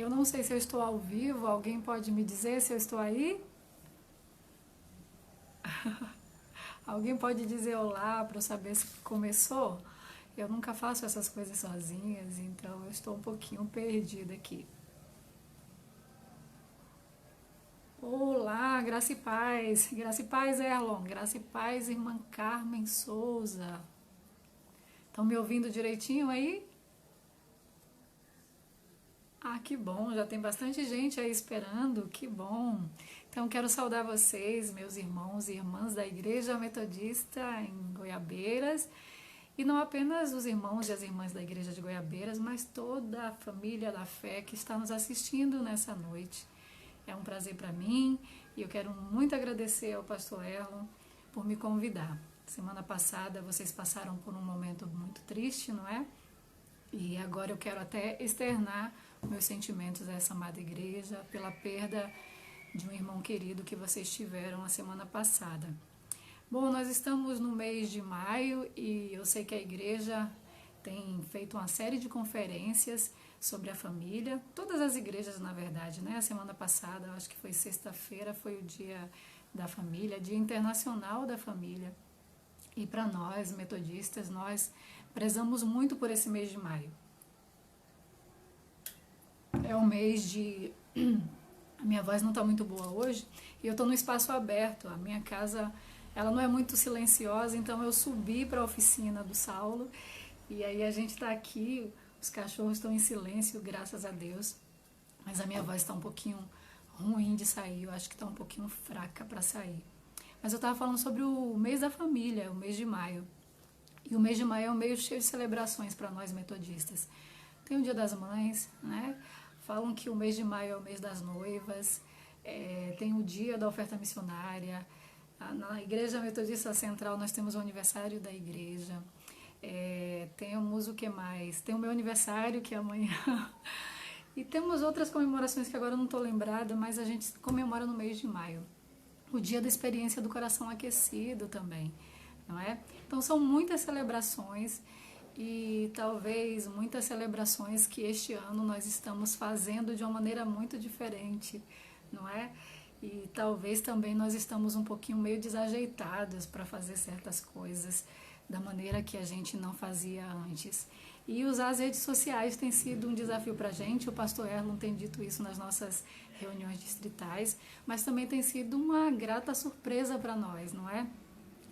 Eu não sei se eu estou ao vivo, alguém pode me dizer se eu estou aí? Alguém pode dizer olá para eu saber se começou? Eu nunca faço essas coisas sozinhas, então eu estou um pouquinho perdida aqui. Olá, Graça e Paz. Graça e Paz, Erlon. Graça e Paz, irmã Carmen Souza. Estão me ouvindo direitinho aí? Ah, que bom, já tem bastante gente aí esperando, que bom. Então quero saudar vocês, meus irmãos e irmãs da Igreja Metodista em Goiabeiras, e não apenas os irmãos e as irmãs da Igreja de Goiabeiras, mas toda a família da fé que está nos assistindo nessa noite. É um prazer para mim e eu quero muito agradecer ao pastor Erlon por me convidar. Semana passada vocês passaram por um momento muito triste, não é? E agora eu quero até externar meus sentimentos a essa amada igreja pela perda de um irmão querido que vocês tiveram a semana passada. Bom, nós estamos no mês de maio e eu sei que a igreja tem feito uma série de conferências sobre a família, todas as igrejas na verdade, né? A semana passada, eu acho que foi sexta-feira, foi o dia da família, Dia Internacional da Família. E para nós, metodistas, nós prezamos muito por esse mês de maio. É um mês de... A minha voz não está muito boa hoje e eu estou no espaço aberto. A minha casa, ela não é muito silenciosa, então eu subi para a oficina do Saulo e aí a gente está aqui, os cachorros estão em silêncio, graças a Deus, mas a minha voz está um pouquinho ruim de sair, eu acho que está um pouquinho fraca para sair. Mas eu estava falando sobre o mês da família, o mês de maio. E o mês de maio é um mês cheio de celebrações para nós metodistas. Tem o Dia das Mães, né? Falam que o mês de maio é o mês das noivas. Tem o Dia da Oferta Missionária. Na Igreja Metodista Central nós temos o aniversário da igreja. Temos o que mais? Tem o meu aniversário, que é amanhã. E temos outras comemorações que agora eu não estou lembrada, mas a gente comemora no mês de maio. O Dia da Experiência do Coração Aquecido também, não é? Então são muitas celebrações e talvez muitas celebrações que este ano nós estamos fazendo de uma maneira muito diferente, não é? E talvez também nós estamos um pouquinho meio desajeitados para fazer certas coisas da maneira que a gente não fazia antes. E usar as redes sociais tem sido um desafio para a gente, o pastor Erlon tem dito isso nas nossas reuniões distritais, mas também tem sido uma grata surpresa para nós, não é?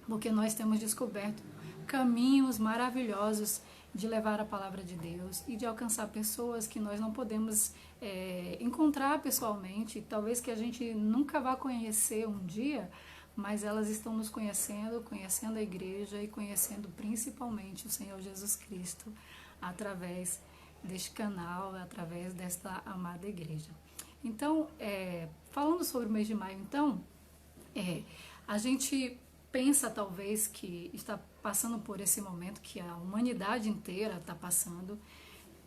Porque nós temos descoberto caminhos maravilhosos de levar a palavra de Deus e de alcançar pessoas que nós não podemos encontrar pessoalmente, talvez que a gente nunca vá conhecer um dia, mas elas estão nos conhecendo, conhecendo a igreja e conhecendo principalmente o Senhor Jesus Cristo através deste canal, através desta amada igreja. Então, falando sobre o mês de maio, então, a gente pensa talvez que está passando por esse momento que a humanidade inteira está passando,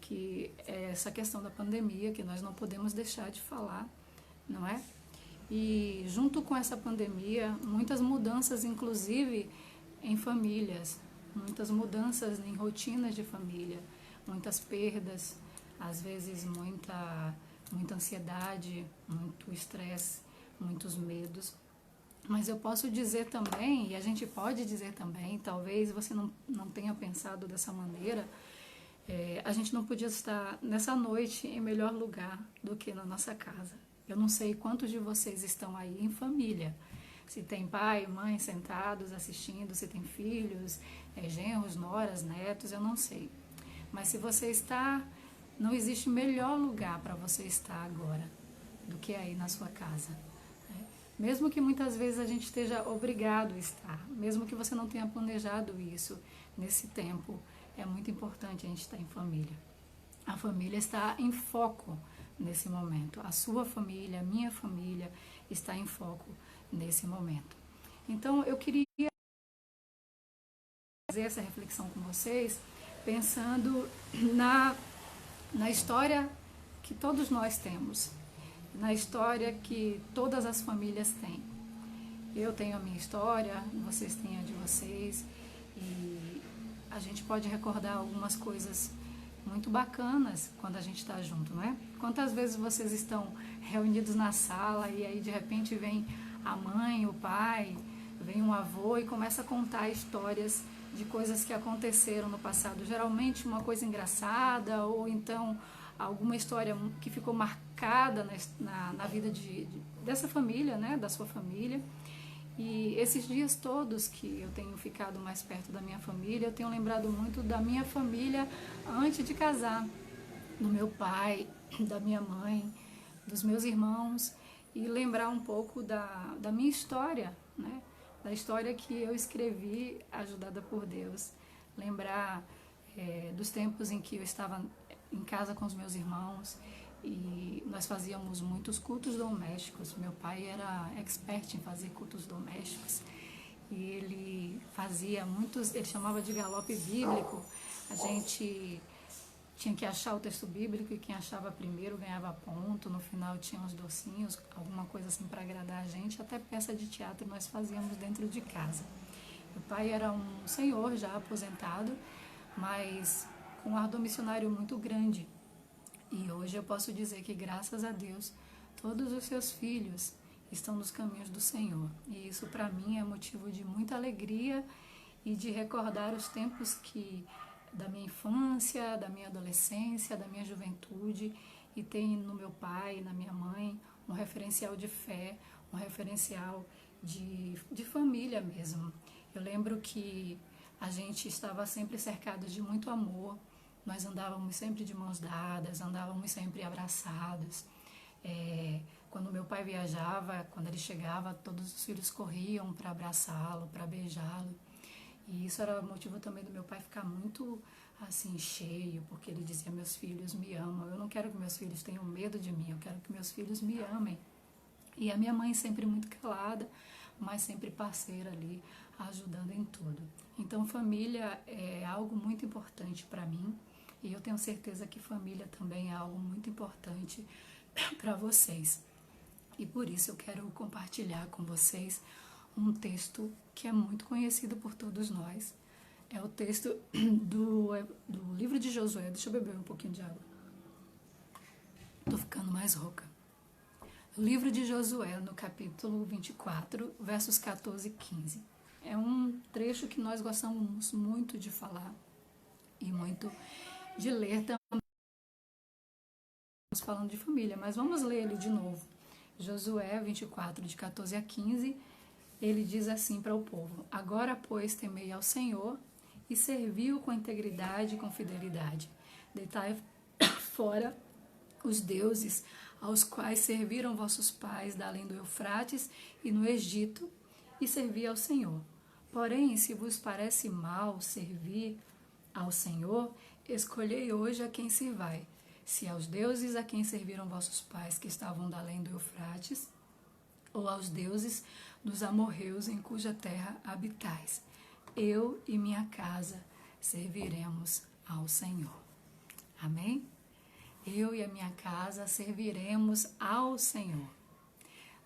que é essa questão da pandemia, que nós não podemos deixar de falar, não é? E junto com essa pandemia, muitas mudanças, inclusive em famílias, muitas mudanças em rotinas de família, muitas perdas, às vezes muita ansiedade, muito estresse, muitos medos. Mas eu posso dizer também, e a gente pode dizer também, talvez você não tenha pensado dessa maneira, a gente não podia estar nessa noite em melhor lugar do que na nossa casa. Eu não sei quantos de vocês estão aí em família, se tem pai, mãe sentados assistindo, se tem filhos, genros, noras, netos, eu não sei. Mas se você está, não existe melhor lugar para você estar agora do que aí na sua casa. Mesmo que muitas vezes a gente esteja obrigado a estar, mesmo que você não tenha planejado isso nesse tempo, é muito importante a gente estar em família. A família está em foco nesse momento. A sua família, a minha família está em foco nesse momento. Então, eu queria fazer essa reflexão com vocês, pensando na história que todos nós temos, na história que todas as famílias têm. Eu tenho a minha história, vocês têm a de vocês, e a gente pode recordar algumas coisas muito bacanas quando a gente está junto, não é? Quantas vezes vocês estão reunidos na sala e aí de repente vem a mãe, o pai, vem um avô e começa a contar histórias de coisas que aconteceram no passado, geralmente uma coisa engraçada ou então alguma história que ficou marcada na vida dessa família, né, da sua família. E esses dias todos que eu tenho ficado mais perto da minha família, eu tenho lembrado muito da minha família antes de casar, do meu pai, da minha mãe, dos meus irmãos, e lembrar um pouco da minha história, né? Da história que eu escrevi ajudada por Deus. Lembrar dos tempos em que eu estava em casa com os meus irmãos e nós fazíamos muitos cultos domésticos. Meu pai era expert em fazer cultos domésticos e ele fazia muitos, ele chamava de galope bíblico. A gente tinha que achar o texto bíblico e quem achava primeiro ganhava ponto. No final tinha uns docinhos, alguma coisa assim para agradar a gente. Até peça de teatro nós fazíamos dentro de casa. Meu pai era um senhor já aposentado, mas com um ar missionário muito grande. E hoje eu posso dizer que, graças a Deus, todos os seus filhos estão nos caminhos do Senhor. E isso para mim é motivo de muita alegria e de recordar os tempos da minha infância, da minha adolescência, da minha juventude, e tem no meu pai, na minha mãe, um referencial de fé, um referencial de família mesmo. Eu lembro que a gente estava sempre cercado de muito amor, nós andávamos sempre de mãos dadas, andávamos sempre abraçados. Quando meu pai viajava, quando ele chegava, todos os filhos corriam para abraçá-lo, para beijá-lo. E isso era motivo também do meu pai ficar muito assim cheio, porque ele dizia: meus filhos me amam, eu não quero que meus filhos tenham medo de mim, eu quero que meus filhos me amem. E a minha mãe sempre muito calada, mas sempre parceira ali, ajudando em tudo. Então família é algo muito importante para mim e eu tenho certeza que família também é algo muito importante para vocês. E por isso eu quero compartilhar com vocês um texto que é muito conhecido por todos nós. É o texto do livro de Josué. Deixa eu beber um pouquinho de água. Tô ficando mais rouca. O livro de Josué, no capítulo 24, versos 14 e 15. É um trecho que nós gostamos muito de falar e muito de ler também. Estamos falando de família, mas vamos ler ele de novo. Josué 24, de 14 a 15, ele diz assim para o povo: agora, pois, temei ao Senhor e servi-o com integridade e com fidelidade. Deitai fora os deuses aos quais serviram vossos pais da além do Eufrates e no Egito, e servi ao Senhor. Porém, se vos parece mal servir ao Senhor, escolhei hoje a quem servai, se aos deuses a quem serviram vossos pais que estavam da além do Eufrates, ou aos deuses dos amorreus em cuja terra habitais. Eu e minha casa serviremos ao Senhor. Amém? Eu e a minha casa serviremos ao Senhor.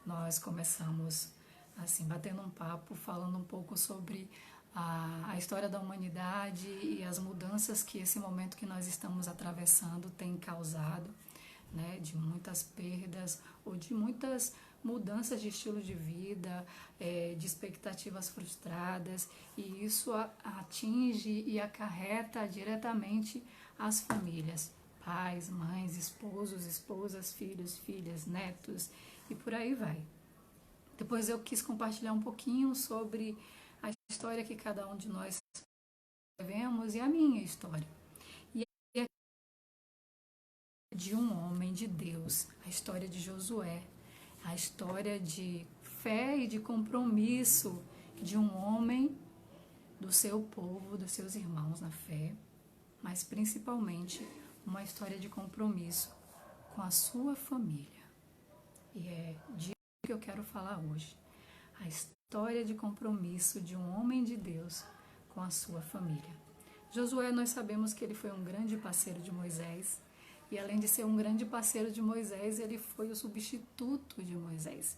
Nós começamos assim, batendo um papo, falando um pouco sobre a história da humanidade e as mudanças que esse momento que nós estamos atravessando tem causado, né, de muitas perdas ou de muitas mudanças de estilo de vida, de expectativas frustradas, e isso atinge e acarreta diretamente as famílias, pais, mães, esposos, esposas, filhos, filhas, netos e por aí vai. Depois eu quis compartilhar um pouquinho sobre a história que cada um de nós vivemos e a minha história. E é de um homem de Deus, a história de Josué, a história de fé e de compromisso de um homem do seu povo, dos seus irmãos na fé, mas principalmente uma história de compromisso com a sua família. E é disso que eu quero falar hoje. A história de compromisso de um homem de Deus com a sua família. Josué, nós sabemos que ele foi um grande parceiro de Moisés, e além de ser um grande parceiro de Moisés, ele foi o substituto de Moisés.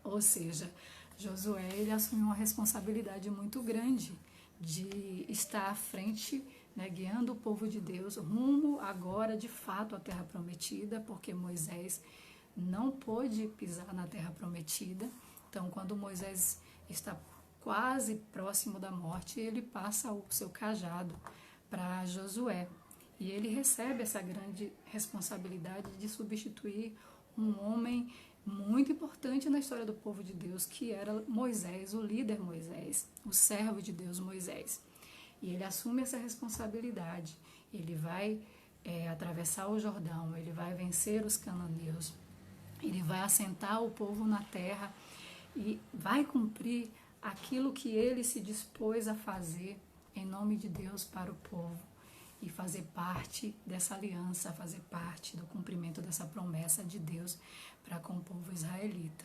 Ou seja, Josué, ele assumiu uma responsabilidade muito grande de estar à frente né, guiando o povo de Deus rumo agora de fato à terra prometida, porque Moisés não pôde pisar na terra prometida. Então, quando Moisés está quase próximo da morte, ele passa o seu cajado para Josué. E ele recebe essa grande responsabilidade de substituir um homem muito importante na história do povo de Deus, que era Moisés, o líder Moisés, o servo de Deus Moisés. E ele assume essa responsabilidade. Ele vai atravessar o Jordão, ele vai vencer os cananeus, ele vai assentar o povo na terra e vai cumprir aquilo que ele se dispôs a fazer em nome de Deus para o povo e fazer parte dessa aliança, fazer parte do cumprimento dessa promessa de Deus para com o povo israelita.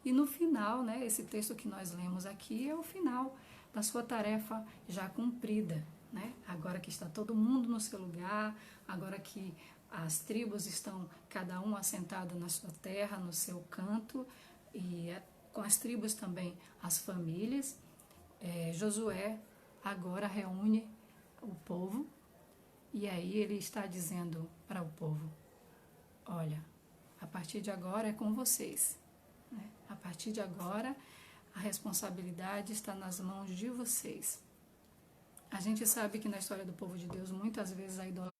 E no final, né, esse texto que nós lemos aqui é o final da sua tarefa já cumprida, né? Agora que está todo mundo no seu lugar, agora que as tribos estão cada um assentado na sua terra, no seu canto, e com as tribos também as famílias, Josué agora reúne o povo, e aí ele está dizendo para o povo: olha, a partir de agora é com vocês, né? A partir de agora a responsabilidade está nas mãos de vocês. A gente sabe que na história do povo de Deus, muitas vezes a idolatria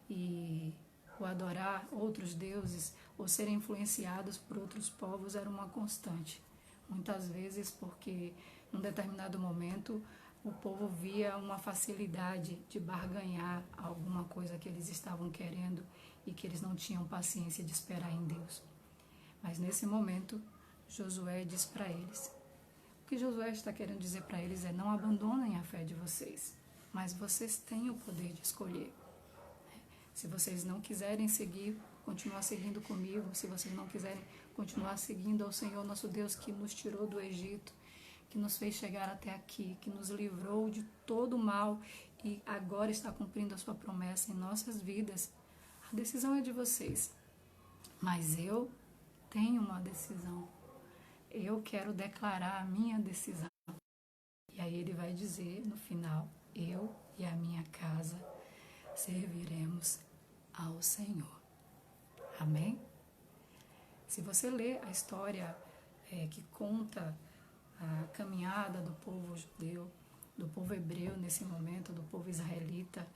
e o adorar outros deuses ou serem influenciados por outros povos era uma constante. Muitas vezes porque num determinado momento o povo via uma facilidade de barganhar alguma coisa que eles estavam querendo e que eles não tinham paciência de esperar em Deus. Mas nesse momento, Josué diz para eles, o que Josué está querendo dizer para eles é: não abandonem a fé de vocês, mas vocês têm o poder de escolher. Se vocês não quiserem seguir, continuar seguindo comigo, se vocês não quiserem continuar seguindo ao Senhor nosso Deus, que nos tirou do Egito, que nos fez chegar até aqui, que nos livrou de todo o mal e agora está cumprindo a sua promessa em nossas vidas, a decisão é de vocês. Mas eu tenho uma decisão. Eu quero declarar a minha decisão. E aí ele vai dizer no final: eu e a minha casa serviremos ao Senhor. Amém? Se você lê a história que conta a caminhada do povo judeu, do povo hebreu nesse momento, do povo israelita,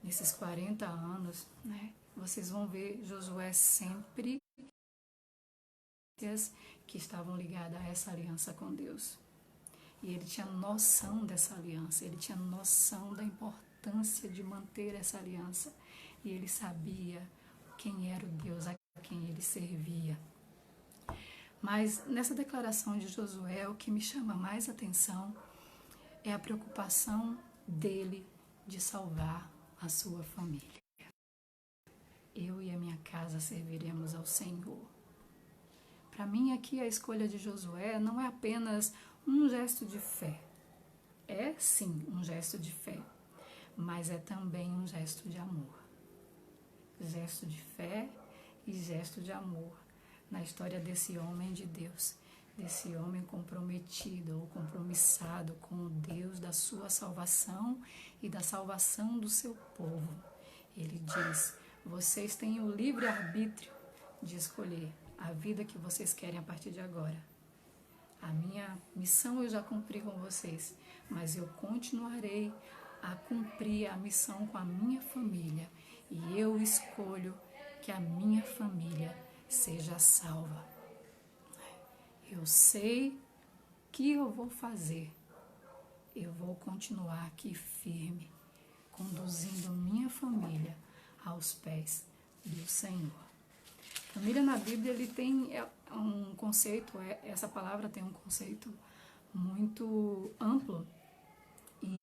nesses 40 anos, né, vocês vão ver Josué sempre que estavam ligadas a essa aliança com Deus. E ele tinha noção dessa aliança, ele tinha noção da importância de manter essa aliança. E ele sabia quem era o Deus a quem ele servia. Mas nessa declaração de Josué, o que me chama mais atenção é a preocupação dele de salvar a sua família. Eu e a minha casa serviremos ao Senhor. Para mim, aqui a escolha de Josué não é apenas um gesto de fé. É sim um gesto de fé, mas é também um gesto de amor. Gesto de fé e gesto de amor na história desse homem de Deus, desse homem comprometido ou compromissado com o Deus da sua salvação e da salvação do seu povo. Ele diz: vocês têm o livre-arbítrio de escolher a vida que vocês querem a partir de agora. A minha missão eu já cumpri com vocês, mas eu continuarei a cumprir a missão com a minha família. E eu escolho que a minha família seja salva. Eu sei que eu vou fazer. Eu vou continuar aqui firme, conduzindo minha família aos pés do Senhor. Família na Bíblia ele tem um conceito, essa palavra tem um conceito muito amplo. E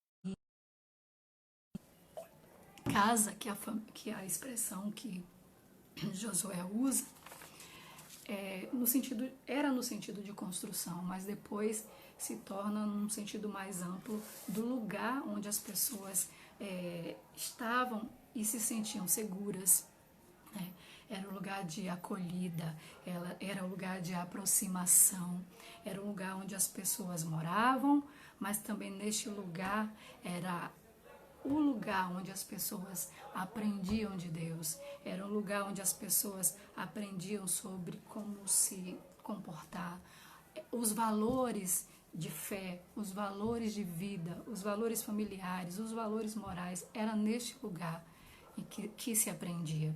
casa, que é a expressão que Josué usa, era no sentido de construção, mas depois se torna num sentido mais amplo do lugar onde as pessoas estavam e se sentiam seguras, né? Era um lugar de acolhida, era um lugar de aproximação, era um lugar onde as pessoas moravam, mas também neste lugar era o lugar onde as pessoas aprendiam de Deus, era um lugar onde as pessoas aprendiam sobre como se comportar, os valores de fé, os valores de vida, os valores familiares, os valores morais, era neste lugar em que se aprendia.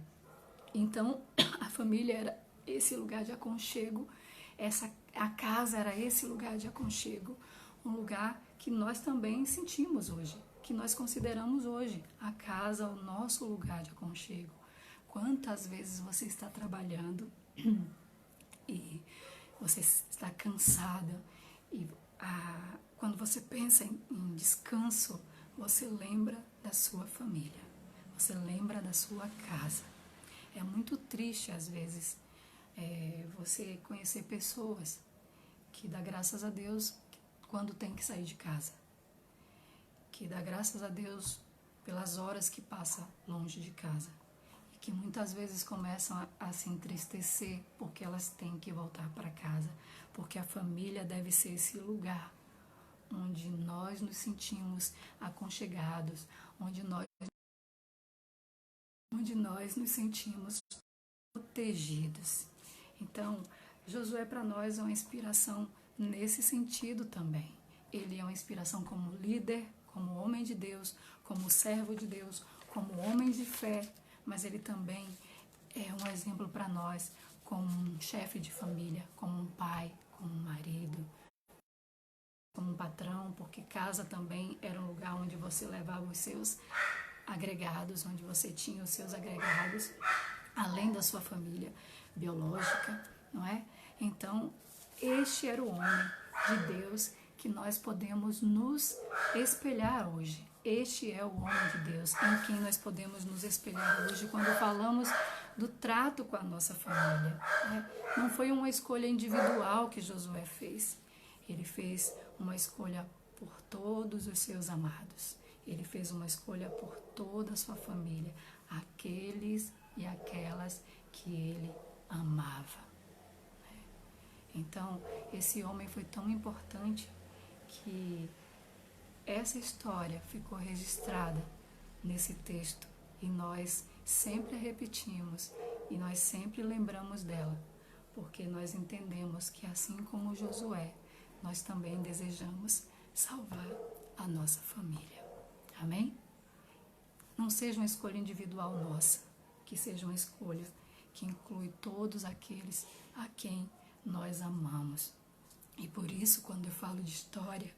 Então, a família era esse lugar de aconchego, a casa era esse lugar de aconchego, um lugar que nós também sentimos hoje, que nós consideramos hoje a casa, o nosso lugar de aconchego. Quantas vezes você está trabalhando e você está cansada e quando você pensa em descanso, você lembra da sua família, você lembra da sua casa. É muito triste às vezes você conhecer pessoas que dá graças a Deus quando tem que sair de casa, que dá graças a Deus pelas horas que passa longe de casa, e que muitas vezes começam a se entristecer porque elas têm que voltar para casa, porque a família deve ser esse lugar onde nós nos sentimos aconchegados, onde nós nos sentimos protegidos. Então, Josué para nós é uma inspiração nesse sentido também. Ele é uma inspiração como líder, como homem de Deus, como servo de Deus, como homem de fé, mas ele também é um exemplo para nós como um chefe de família, como um pai, como um marido, como um patrão, porque casa também era um lugar onde você levava os seus agregados, onde você tinha os seus agregados, além da sua família biológica, não é? Então, este era o homem de Deus que nós podemos nos espelhar hoje. Este é o homem de Deus em quem nós podemos nos espelhar hoje quando falamos do trato com a nossa família, né? Não foi uma escolha individual que Josué fez. Ele fez uma escolha por todos os seus amados. Ele fez uma escolha por toda a sua família, aqueles e aquelas que ele amava. Então, esse homem foi tão importante que essa história ficou registrada nesse texto e nós sempre a repetimos e nós sempre lembramos dela, porque nós entendemos que assim como Josué, nós também desejamos salvar a nossa família. Amém? Não seja uma escolha individual nossa, que seja uma escolha que inclui todos aqueles a quem nós amamos. E por isso, quando eu falo de história,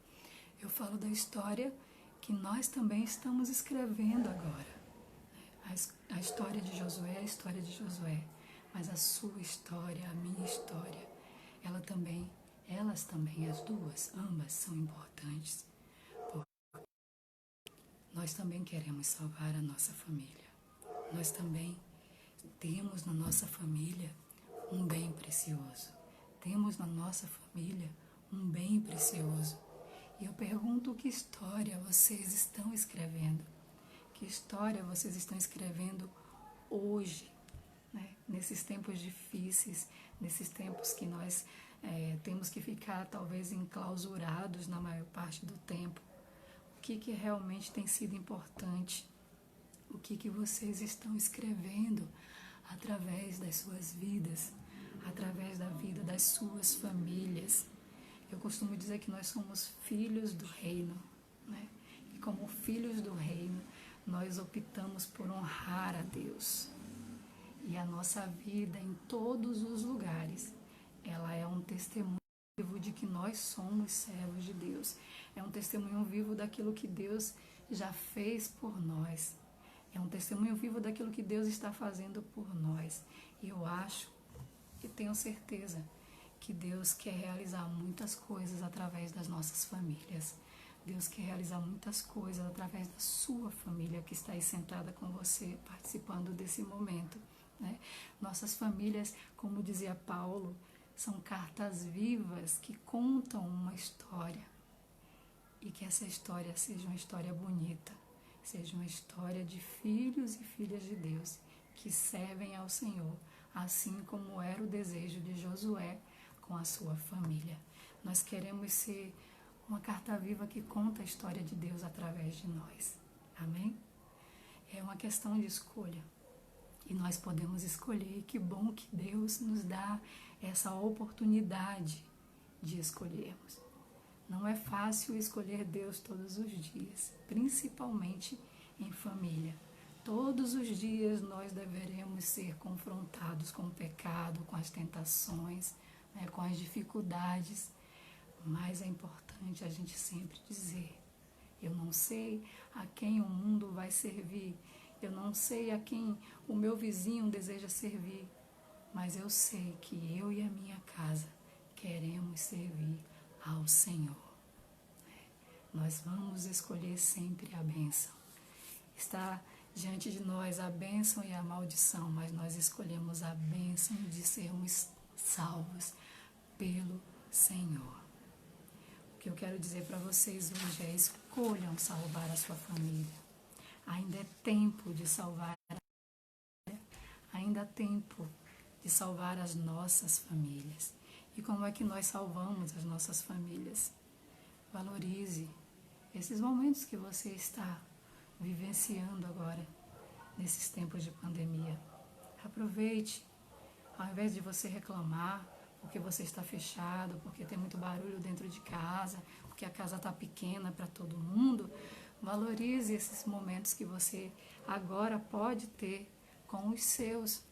eu falo da história que nós também estamos escrevendo agora. A história de Josué é a história de Josué, mas a sua história, a minha história, elas também, as duas, ambas são importantes. Nós também queremos salvar a nossa família. Nós também temos na nossa família um bem precioso. Temos na nossa família um bem precioso. E eu pergunto, que história vocês estão escrevendo? Que história vocês estão escrevendo hoje, né? Nesses tempos difíceis, nesses tempos que nós temos que ficar talvez enclausurados na maior parte do tempo. O que realmente tem sido importante? O que vocês estão escrevendo através das suas vidas, através da vida das suas famílias? Eu costumo dizer que nós somos filhos do reino, né? E como filhos do reino, nós optamos por honrar a Deus. E a nossa vida em todos os lugares, ela é um testemunho vivo de que nós somos servos de Deus. É um testemunho vivo daquilo que Deus já fez por nós. É um testemunho vivo daquilo que Deus está fazendo por nós. E eu acho e tenho certeza que Deus quer realizar muitas coisas através das nossas famílias. Deus quer realizar muitas coisas através da sua família que está aí sentada com você, participando desse momento, né? Nossas famílias, como dizia Paulo, são cartas vivas que contam uma história. E que essa história seja uma história bonita, seja uma história de filhos e filhas de Deus que servem ao Senhor, assim como era o desejo de Josué com a sua família. Nós queremos ser uma carta viva que conta a história de Deus através de nós. Amém? questão de escolha. E nós podemos escolher. E que bom que Deus nos dá essa oportunidade de escolhermos. Não é fácil escolher Deus todos os dias, principalmente em família. Todos os dias nós deveremos ser confrontados com o pecado, com as tentações, né, com as dificuldades. Mas é importante a gente sempre dizer: eu não sei a quem o mundo vai servir, eu não sei a quem o meu vizinho deseja servir, mas eu sei que eu e a minha casa queremos servir ao Senhor. Nós vamos escolher sempre a bênção. Está diante de nós a bênção e a maldição, mas nós escolhemos a bênção de sermos salvos pelo Senhor. O que eu quero dizer para vocês hoje é: escolham salvar a sua família. Ainda é tempo de salvar, ainda há tempo de salvar as nossas famílias. E como é que nós salvamos as nossas famílias? Valorize esses momentos que você está vivenciando agora, nesses tempos de pandemia. Aproveite, ao invés de você reclamar porque você está fechado, porque tem muito barulho dentro de casa, porque a casa está pequena para todo mundo, valorize esses momentos que você agora pode ter com os seus.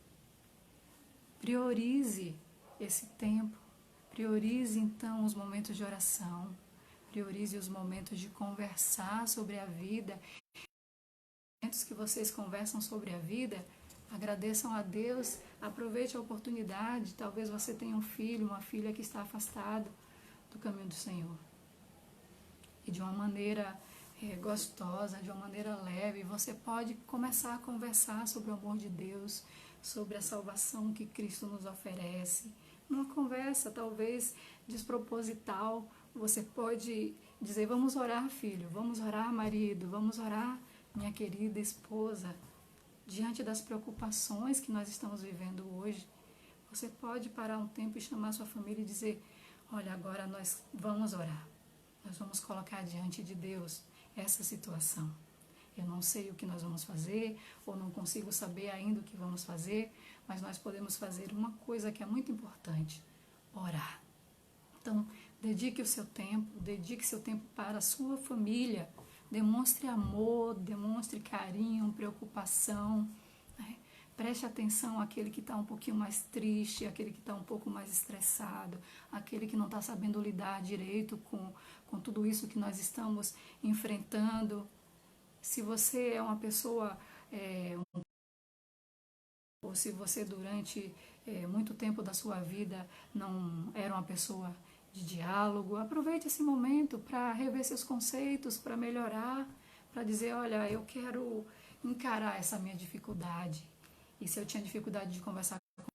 Priorize esse tempo, priorize então os momentos de oração, priorize os momentos de conversar sobre a vida. Momentos que vocês conversam sobre a vida, agradeçam a Deus, aproveite a oportunidade. Talvez você tenha um filho, uma filha que está afastado do caminho do Senhor. E de uma maneira gostosa, de uma maneira leve, você pode começar a conversar sobre o amor de Deus, sobre a salvação que Cristo nos oferece. Numa conversa talvez desproposital, você pode dizer: vamos orar, filho, vamos orar, marido, vamos orar, minha querida esposa. Diante das preocupações que nós estamos vivendo hoje, você pode parar um tempo e chamar sua família e dizer: olha, agora nós vamos orar. Nós vamos colocar diante de Deus essa situação. Eu não sei o que nós vamos fazer, ou não consigo saber ainda o que vamos fazer, mas nós podemos fazer uma coisa que é muito importante: orar. Então, dedique seu tempo para a sua família. Demonstre amor, demonstre carinho, preocupação, né? Preste atenção àquele que está um pouquinho mais triste, àquele que está um pouco mais estressado, àquele que não está sabendo lidar direito com tudo isso que nós estamos enfrentando. Se você é uma pessoa, ou se você durante muito tempo da sua vida não era uma pessoa de diálogo, aproveite esse momento para rever seus conceitos, para melhorar, para dizer: olha, eu quero encarar essa minha dificuldade. E se eu tinha dificuldade de conversar com ele,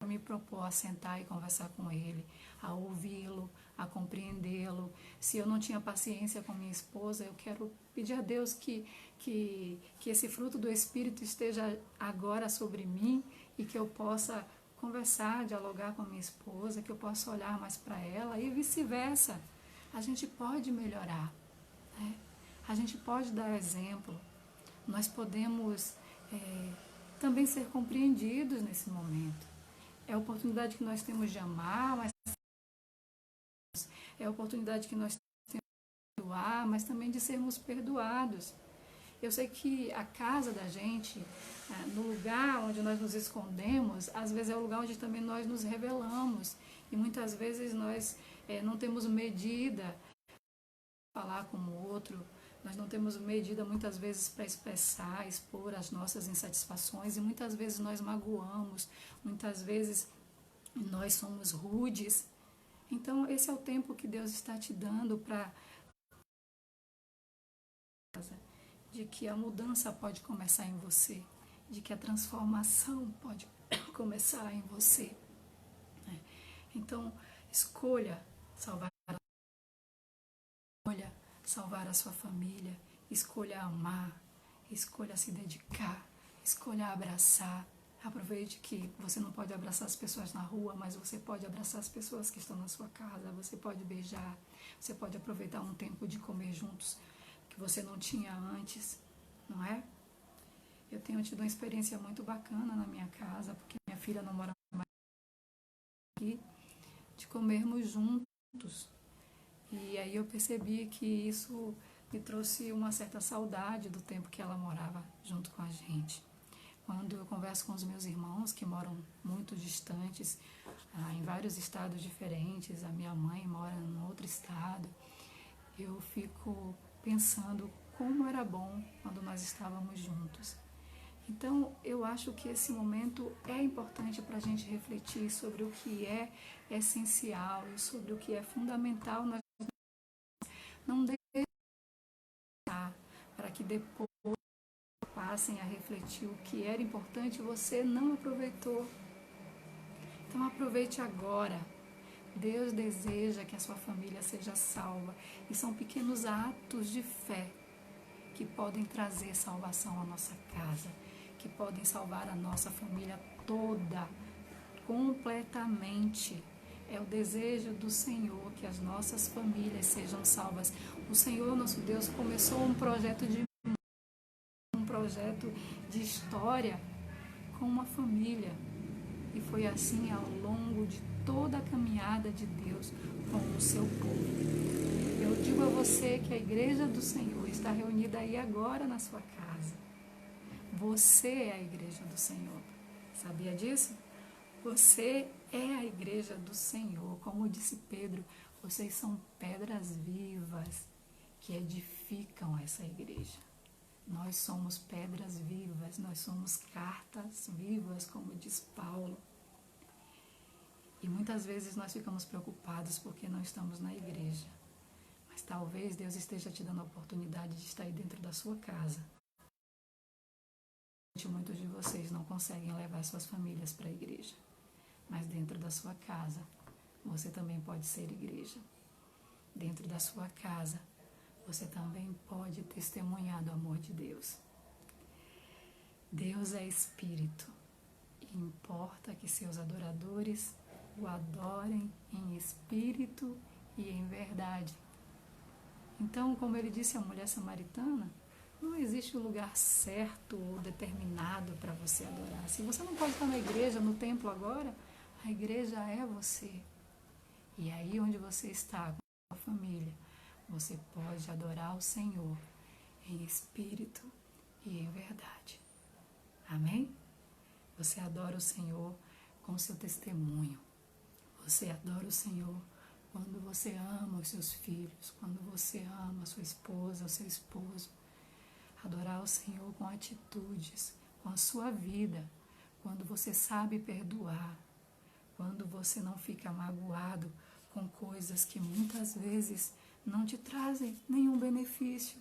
eu me propor a sentar e conversar com ele, a ouvi-lo, a compreendê-lo. Se eu não tinha paciência com minha esposa, eu quero pedir a Deus que esse fruto do Espírito esteja agora sobre mim e que eu possa conversar, dialogar com a minha esposa, que eu possa olhar mais para ela e vice-versa. A gente pode melhorar, né? A gente pode dar exemplo. Nós podemos também ser compreendidos nesse momento. É a oportunidade que nós temos de amar, mas é a oportunidade que nós temos de perdoar, mas também de sermos perdoados. Eu sei que a casa da gente, no lugar onde nós nos escondemos, às vezes é o lugar onde também nós nos revelamos. E muitas vezes nós não temos medida para falar com o outro, nós não temos medida muitas vezes para expressar, expor as nossas insatisfações, e muitas vezes nós magoamos, muitas vezes nós somos rudes. Então esse é o tempo que Deus está te dando para de que a mudança pode começar em você, de que a transformação pode começar em você. Então, escolha salvar a sua família, escolha amar, escolha se dedicar, escolha abraçar. Aproveite que você não pode abraçar as pessoas na rua, mas você pode abraçar as pessoas que estão na sua casa, você pode beijar, você pode aproveitar um tempo de comer juntos que você não tinha antes, não é? Eu tenho tido uma experiência muito bacana na minha casa, porque minha filha não mora mais aqui, de comermos juntos. E aí eu percebi que isso me trouxe uma certa saudade do tempo que ela morava junto com a gente. Quando eu converso com os meus irmãos que moram muito distantes, em vários estados diferentes, a minha mãe mora em outro estado, eu fico pensando como era bom quando nós estávamos juntos. Então, eu acho que esse momento é importante para a gente refletir sobre o que é essencial e sobre o que é fundamental. Nós não deixar para que depois passem a refletir o que era importante e você não aproveitou. Então, aproveite agora. Deus deseja que a sua família seja salva. E são pequenos atos de fé que podem trazer salvação à nossa casa, que podem salvar a nossa família toda, completamente. É o desejo do Senhor que as nossas famílias sejam salvas. O Senhor, nosso Deus, começou um projeto de história com uma família. E foi assim ao longo de toda a caminhada de Deus com o seu povo. Eu digo a você que a igreja do Senhor está reunida aí agora na sua casa. Você é a igreja do Senhor. Sabia disso? Você é a igreja do Senhor. Como disse Pedro, vocês são pedras vivas que edificam essa igreja. Nós somos pedras vivas, nós somos cartas vivas, como diz Paulo. E muitas vezes nós ficamos preocupados porque não estamos na igreja. Mas talvez Deus esteja te dando a oportunidade de estar aí dentro da sua casa. Muitos de vocês não conseguem levar suas famílias para a igreja. Mas dentro da sua casa, você também pode ser igreja. Dentro da sua casa, você também pode testemunhar do amor de Deus. Deus é Espírito e importa que seus adoradores o adorem em espírito e em verdade. Então, como ele disse à mulher samaritana, não existe um lugar certo ou determinado para você adorar. Se você não pode estar na igreja, no templo agora, a igreja é você. E aí onde você está, com a sua família, você pode adorar o Senhor em espírito e em verdade. Amém? Você adora o Senhor com o seu testemunho. Você adora o Senhor quando você ama os seus filhos, quando você ama a sua esposa, o seu esposo. Adorar o Senhor com atitudes, com a sua vida, quando você sabe perdoar, quando você não fica magoado com coisas que muitas vezes não te trazem nenhum benefício,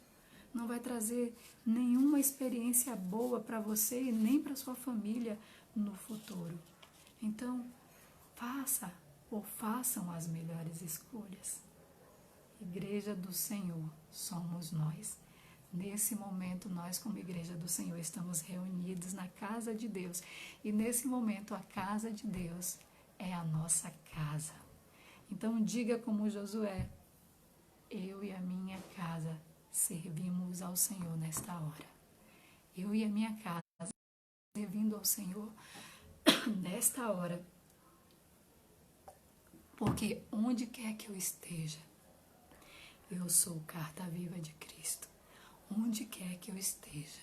não vai trazer nenhuma experiência boa para você e nem para sua família no futuro. Então, façam as melhores escolhas. Igreja do Senhor somos nós. Nesse momento, nós como Igreja do Senhor estamos reunidos na casa de Deus. E nesse momento, a casa de Deus é a nossa casa. Então, diga como Josué: eu e a minha casa servimos ao Senhor nesta hora. Eu e a minha casa servindo ao Senhor nesta hora. Porque onde quer que eu esteja, eu sou carta viva de Cristo. Onde quer que eu esteja,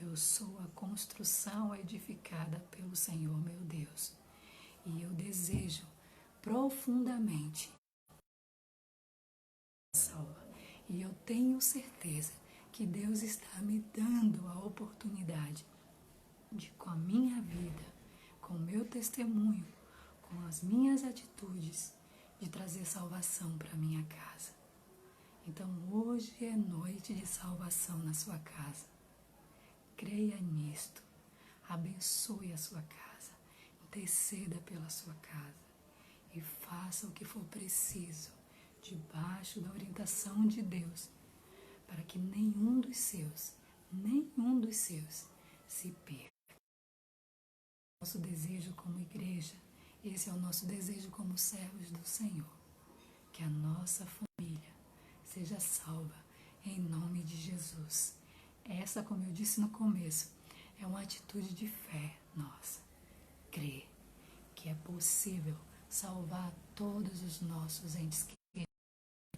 eu sou a construção edificada pelo Senhor, meu Deus. E eu desejo profundamente salva. E eu tenho certeza que Deus está me dando a oportunidade de, com a minha vida, com o meu testemunho, com as minhas atitudes, de trazer salvação para a minha casa. Então hoje é noite de salvação na sua casa. Creia nisto. Abençoe a sua casa. Interceda pela sua casa. E faça o que for preciso, debaixo da orientação de Deus, para que nenhum dos seus se perca. Nosso desejo como igreja, esse é o nosso desejo como servos do Senhor, que a nossa família seja salva em nome de Jesus. Essa, como eu disse no começo, É uma atitude de fé nossa. Crer que é possível salvar todos os nossos entes queridos,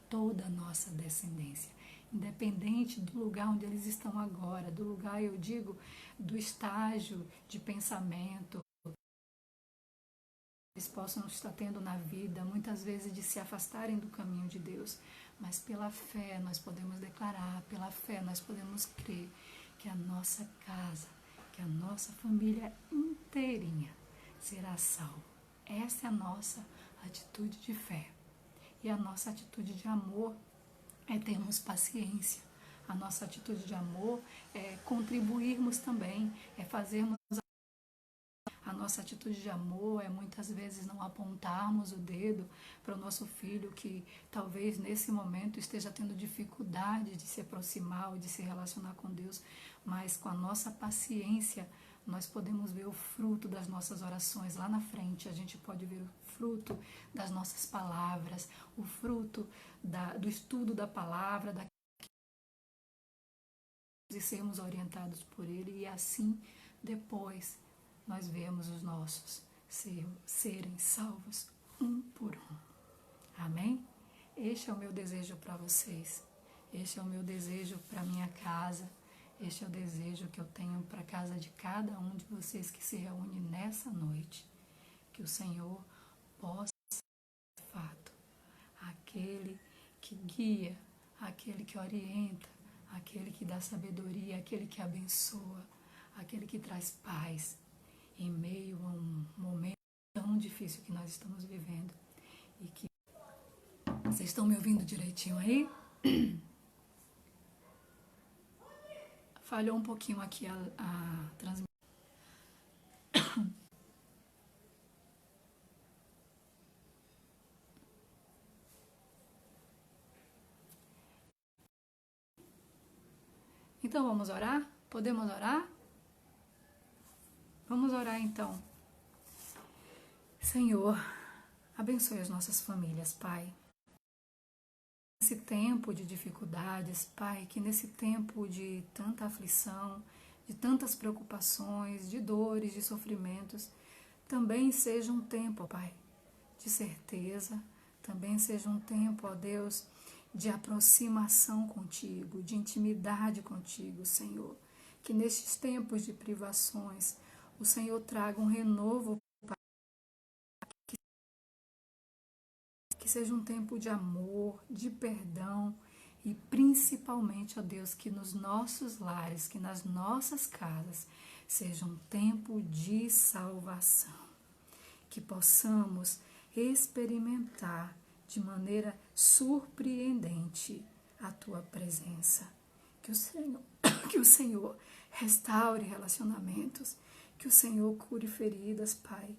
toda a nossa descendência, independente do lugar onde eles estão agora, do lugar, eu digo, do estágio de pensamento eles possam estar tendo na vida, muitas vezes de se afastarem do caminho de Deus, mas pela fé nós podemos declarar, pela fé nós podemos crer que a nossa casa, que a nossa família inteirinha será salva. Essa é a nossa atitude de fé. E a nossa atitude de amor é termos paciência. A nossa atitude de amor é contribuirmos também, é fazermos. A nossa atitude de amor é muitas vezes não apontarmos o dedo para o nosso filho que talvez nesse momento esteja tendo dificuldade de se aproximar ou de se relacionar com Deus, mas com a nossa paciência nós podemos ver o fruto das nossas orações lá na frente, a gente pode ver o fruto das nossas palavras, o fruto do estudo da palavra, e sermos orientados por Ele, e assim depois nós vemos os nossos serem salvos um por um. Amém? Este é o meu desejo para vocês. Este é o meu desejo para minha casa. Este é o desejo que eu tenho para a casa de cada um de vocês que se reúne nessa noite. Que o Senhor possa ser, de fato, aquele que guia, aquele que orienta, aquele que dá sabedoria, aquele que abençoa, aquele que traz paz em meio a um momento tão difícil que nós estamos vivendo. E que vocês estão me ouvindo direitinho aí? Falhou um pouquinho aqui a transmissão. Então vamos orar? Podemos orar? Vamos orar então. Senhor, abençoe as nossas famílias, Pai. Nesse tempo de dificuldades, Pai, que nesse tempo de tanta aflição, de tantas preocupações, de dores, de sofrimentos, também seja um tempo, Pai, de certeza, também seja um tempo, ó Deus, de aproximação contigo, de intimidade contigo, Senhor. Que nestes tempos de privações, o Senhor traga um renovo, Pai. Que seja um tempo de amor, de perdão e principalmente, ó Deus, que nos nossos lares, que nas nossas casas, seja um tempo de salvação. Que possamos experimentar de maneira surpreendente a Tua presença. Que o Senhor restaure relacionamentos, que o Senhor cure feridas, Pai,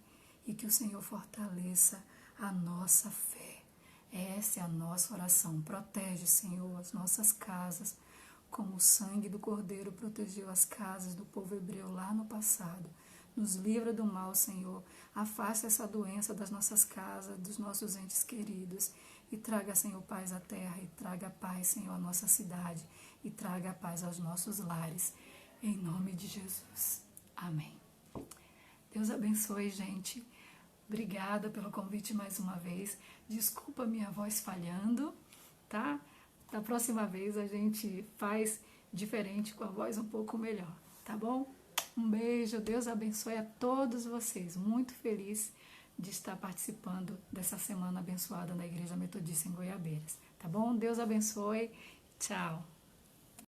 e que o Senhor fortaleça a nossa fé. Essa é a nossa oração. Protege, Senhor, as nossas casas, como o sangue do Cordeiro protegeu as casas do povo hebreu lá no passado. Nos livra do mal, Senhor. Afasta essa doença das nossas casas, dos nossos entes queridos. E traga, Senhor, paz à terra. E traga paz, Senhor, à nossa cidade. E traga paz aos nossos lares. Em nome de Jesus. Amém. Deus abençoe, gente. Obrigada pelo convite mais uma vez. Desculpa minha voz falhando, tá? Da próxima vez a gente faz diferente, com a voz um pouco melhor, tá bom? Um beijo, Deus abençoe a todos vocês. Muito feliz de estar participando dessa semana abençoada na Igreja Metodista em Goiabeiras, tá bom? Deus abençoe. Tchau.